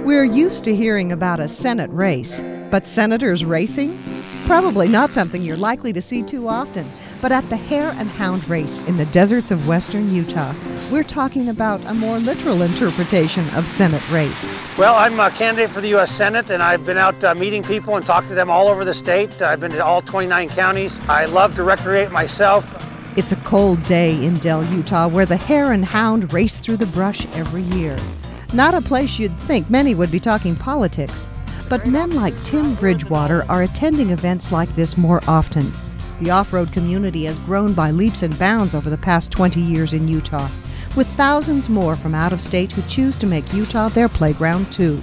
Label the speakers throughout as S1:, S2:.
S1: We're used to hearing about a Senate race, but senators racing? Probably not something you're likely to see too often. But at the Hare and Hound race in the deserts of western Utah, we're talking about a more literal interpretation of Senate race.
S2: Well, I'm a candidate for the U.S. Senate, and I've been out meeting people and talking to them all over the state. I've been to all 29 counties. I love to recreate myself.
S1: It's a cold day in Del, Utah, where the Hare and Hound race through the brush every year. Not a place you'd think many would be talking politics, but men like Tim Bridgewater are attending events like this more often. The off-road community has grown by leaps and bounds over the past 20 years in Utah, with thousands more from out of state who choose to make Utah their playground too.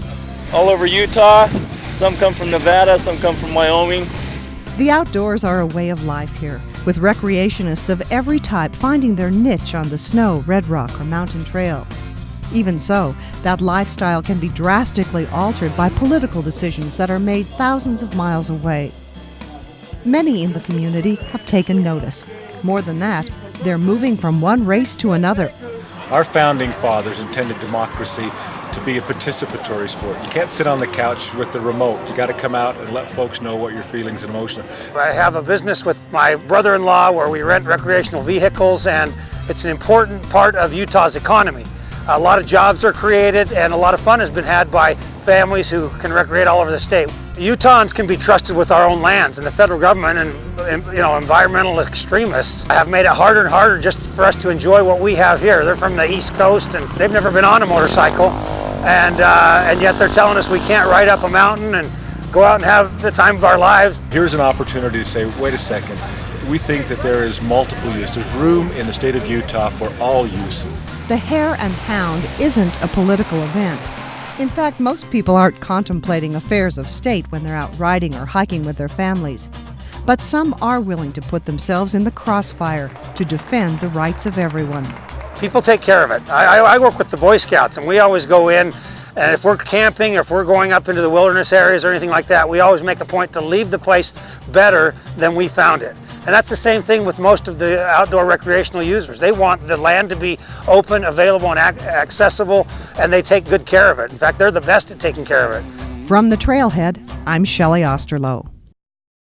S3: All over Utah, some come from Nevada, some come from Wyoming.
S1: The outdoors are a way of life here, with recreationists of every type finding their niche on the snow, red rock, or mountain trail. Even so, that lifestyle can be drastically altered by political decisions that are made thousands of miles away. Many in the community have taken notice. More than that, they're moving from one race to another.
S4: Our founding fathers intended democracy to be a participatory sport. You can't sit on the couch with the remote. You got to come out and let folks know what your feelings and emotions are.
S2: I have a business with my brother-in-law where we rent recreational vehicles, and it's an important part of Utah's economy. A lot of jobs are created, and a lot of fun has been had by families who can recreate all over the state. Utahns can be trusted with our own lands, and the federal government and environmental extremists have made it harder and harder just for us to enjoy what we have here. They're from the East Coast, and they've never been on a motorcycle, and yet they're telling us we can't ride up a mountain and go out and have the time of our lives.
S4: Here's an opportunity to say, wait a second, we think that there is multiple use. There's room in the state of Utah for all uses.
S1: The Hare and Hound isn't a political event. In fact, most people aren't contemplating affairs of state when they're out riding or hiking with their families. But some are willing to put themselves in the crossfire to defend the rights of everyone.
S2: People take care of it. I work with the Boy Scouts, and we always go in, and if we're camping or if we're going up into the wilderness areas or anything like that, we always make a point to leave the place better than we found it. And that's the same thing with most of the outdoor recreational users. They want the land to be open, available, and accessible, and they take good care of it. In fact, they're the best at taking care of it.
S1: From the trailhead, I'm Shelley Osterloh.